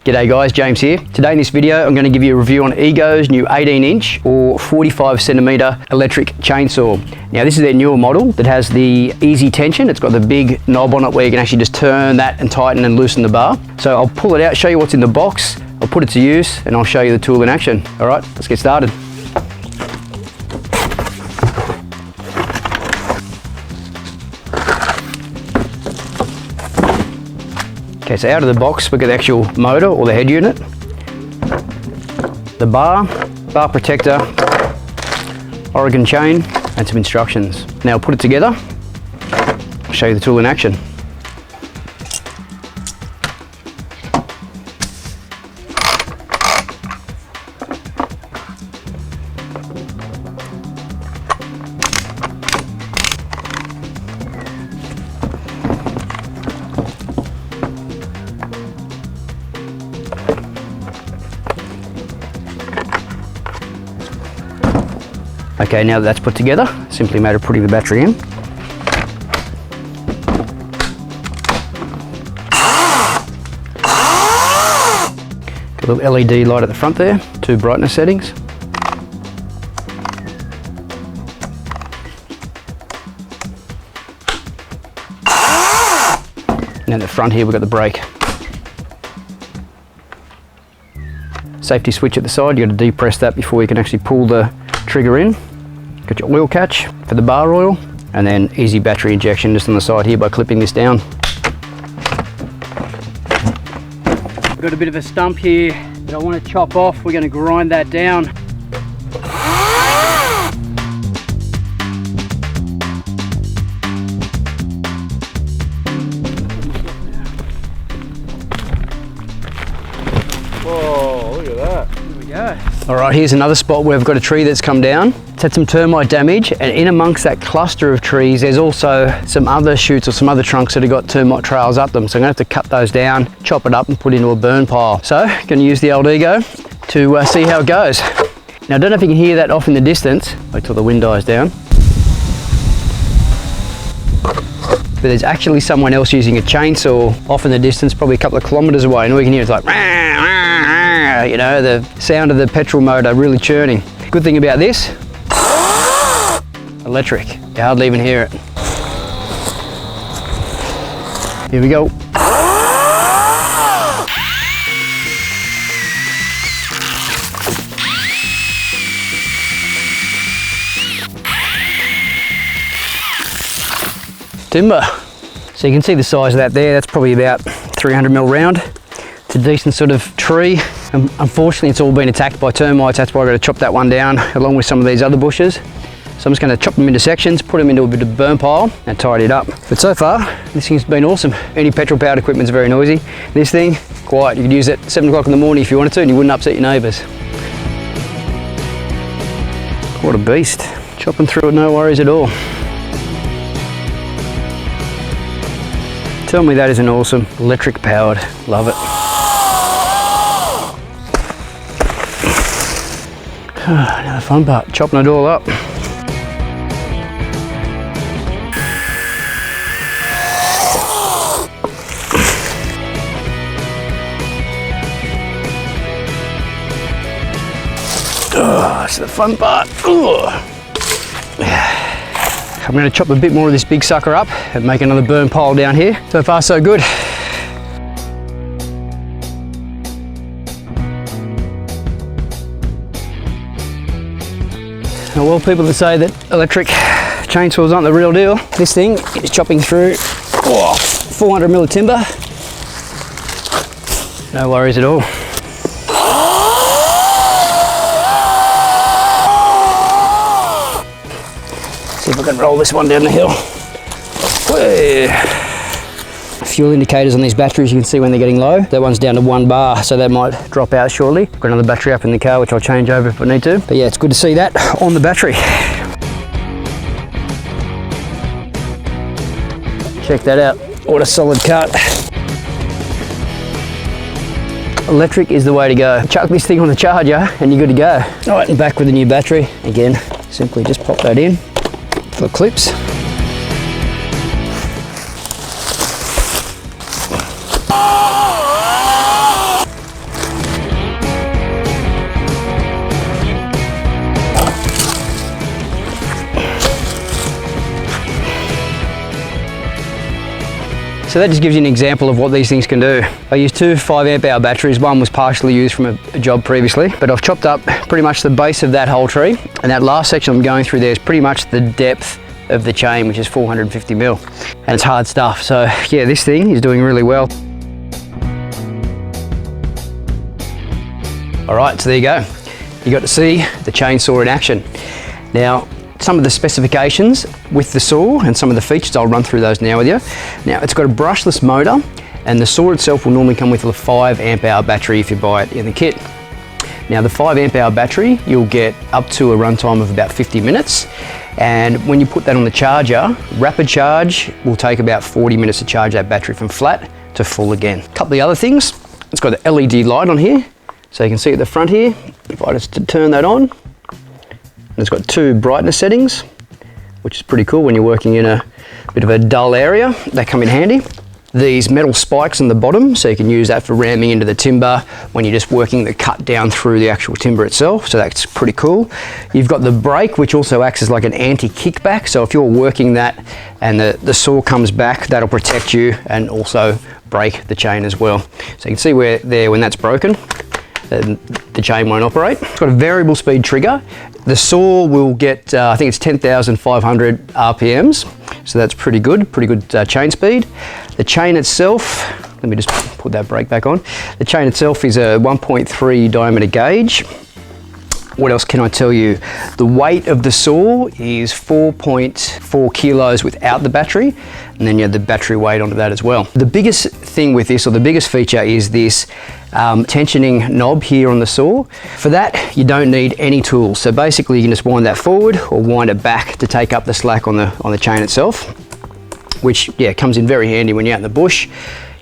G'day guys, James here. Today in this video I'm going to give you a review on Ego's new 18-inch or 45cm electric chainsaw. Now this is their newer model that has the easy tension. It's got the big knob on it where you can actually just turn that and tighten and loosen the bar. So I'll pull it out, show you what's in the box, I'll put it to use and I'll show you the tool in action. Alright, let's get started. Okay, so out of the box we've got the actual motor or the head unit, the bar protector, Oregon chain and some instructions. Now I'll put it together, I'll show you the tool in action. Okay, now that that's put together, simply a matter of putting the battery in. Got a little LED light at the front there, 2 brightness settings. And at the front here we've got the brake. Safety switch at the side, you've got to depress that before you can actually pull the trigger in. Got your oil catch for the bar oil, and then easy battery injection just on the side here by clipping this down. I've got a bit of a stump here that I want to chop off. We're going to grind that down. Whoa, look at that. There we go. All right, here's another spot where we've got a tree that's come down. It's had some termite damage, and in amongst that cluster of trees, there's also some other shoots or some other trunks that have got termite trails up them. So I'm gonna have to cut those down, chop it up and put it into a burn pile. So I'm gonna use the old Ego to see how it goes. Now I don't know if you can hear that off in the distance. Wait till the wind dies down. But there's actually someone else using a chainsaw off in the distance, probably a couple of kilometers away, and all you can hear is like, you know, the sound of the petrol motor really churning. Good thing about this, electric. You hardly even hear it. Here we go. Timber. So you can see the size of that there. That's probably about 300mm round. It's a decent sort of tree. Unfortunately, it's all been attacked by termites. That's why I've got to chop that one down along with some of these other bushes. So I'm just going to chop them into sections, put them into a bit of burn pile and tidy it up. But so far, this thing's been awesome. Any petrol powered equipment's very noisy. This thing, quiet. You could use it at 7 o'clock in the morning if you wanted to and you wouldn't upset your neighbours. What a beast. Chopping through it, no worries at all. Tell me that isn't awesome. Electric powered, love it. Now the fun part, chopping it all up. Oh, that's the fun part. I'm going to chop a bit more of this big sucker up and make another burn pile down here. So far so good. Now, well, people that say that electric chainsaws aren't the real deal, this thing is chopping through 400mm of timber. No worries at all. See if I can roll this one down the hill. Whee. Fuel indicators on these batteries, you can see when they're getting low. That one's down to 1 bar, so that might drop out shortly. Got another battery up in the car, which I'll change over if I need to. But yeah, it's good to see that on the battery. Check that out, what a solid cut. Electric is the way to go. Chuck this thing on the charger and you're good to go. All right, and back with a new battery. Again, simply just pop that in for the clips. So that just gives you an example of what these things can do. I used two 5 Ah batteries. One was partially used from a job previously, but I've chopped up pretty much the base of that whole tree, and that last section I'm going through there is pretty much the depth of the chain, which is 450mm, and it's hard stuff. So yeah, this thing is doing really well. All right, so there you go. You got to see the chainsaw in action. Now, some of the specifications with the saw and some of the features, I'll run through those now with you. Now, it's got a brushless motor, and the saw itself will normally come with a 5 Ah battery if you buy it in the kit. Now, the 5 Ah battery, you'll get up to a runtime of about 50 minutes. And when you put that on the charger, rapid charge will take about 40 minutes to charge that battery from flat to full again. A couple of the other things, it's got an LED light on here. So you can see at the front here, if I just turn that on, and it's got 2 brightness settings, which is pretty cool when you're working in a bit of a dull area. They come in handy. These metal spikes on the bottom, so you can use that for ramming into the timber when you're just working the cut down through the actual timber itself, so that's pretty cool. You've got the brake, which also acts as like an anti-kickback, so if you're working that and the saw comes back, that'll protect you and also break the chain as well. So you can see where there, when that's broken, the chain won't operate. It's got a variable speed trigger. The saw will get, I think it's 10,500 RPMs, so that's pretty good chain speed. The chain itself, let me just put that brake back on. The chain itself is a 1.3 diameter gauge. What else can I tell you? The weight of the saw is 4.4 kilos without the battery, and then you have the battery weight onto that as well. The biggest thing with this, or the biggest feature, is this tensioning knob here on the saw. For that, you don't need any tools. So basically you can just wind that forward or wind it back to take up the slack on the chain itself, which yeah, comes in very handy when you're out in the bush.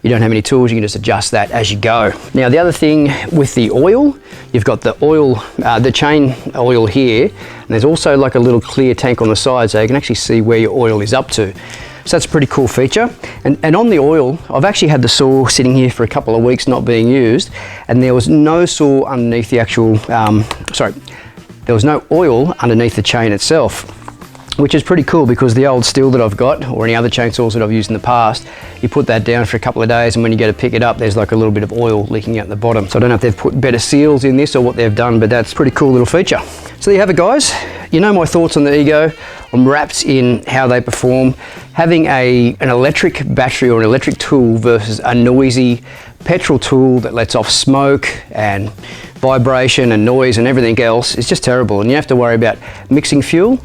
You don't have any tools, you can just adjust that as you go. Now the other thing with the oil, you've got the oil, the chain oil here, and there's also like a little clear tank on the side, so you can actually see where your oil is up to. So that's a pretty cool feature. And on the oil, I've actually had the saw sitting here for a couple of weeks not being used, and there was no saw underneath the actual, there was no oil underneath the chain itself, which is pretty cool because the old steel that I've got, or any other chainsaws that I've used in the past, you put that down for a couple of days, and when you go to pick it up, there's like a little bit of oil leaking out the bottom. So I don't know if they've put better seals in this or what they've done, but that's a pretty cool little feature. So there you have it, guys. You know my thoughts on the Ego. I'm wrapped in how they perform. Having an electric battery or an electric tool versus a noisy petrol tool that lets off smoke and vibration and noise and everything else is just terrible, and you have to worry about mixing fuel.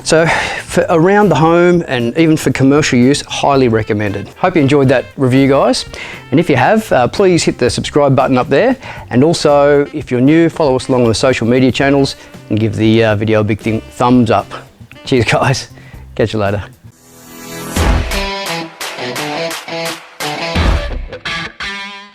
So for around the home and even for commercial use, highly recommended. Hope you enjoyed that review, guys, and if you have, please hit the subscribe button up there, and also if you're new, follow us along on the social media channels and give the video a big thumbs up. Cheers, guys. Catch you later.